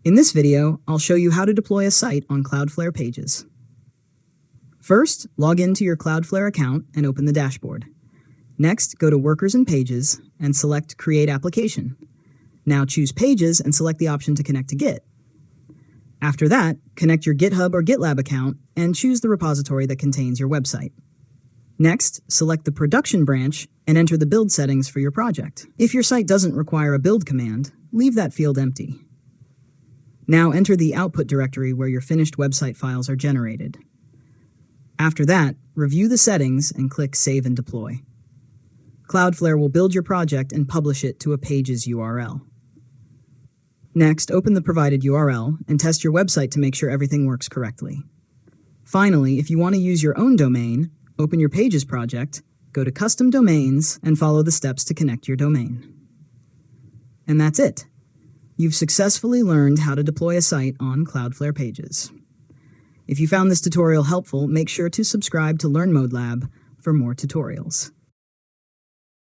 In this video, I'll show you how to deploy a site on Cloudflare Pages. First, log into your Cloudflare account and open the dashboard. Next, go to Workers and Pages and select Create Application. Now choose Pages and select the option to connect to Git. After that, connect your GitHub or GitLab account and choose the repository that contains your website. Next, select the production branch and enter the build settings for your project. If your site doesn't require a build command, leave that field empty. Now enter the output directory where your finished website files are generated. After that, review the settings and click Save and Deploy. Cloudflare will build your project and publish it to a Pages URL. Next, open the provided URL and test your website to make sure everything works correctly. Finally, if you want to use your own domain, open your Pages project, go to Custom Domains, and follow the steps to connect your domain. And that's it. You've successfully learned how to deploy a site on Cloudflare Pages. If you found this tutorial helpful, make sure to subscribe to LearnModelab for more tutorials.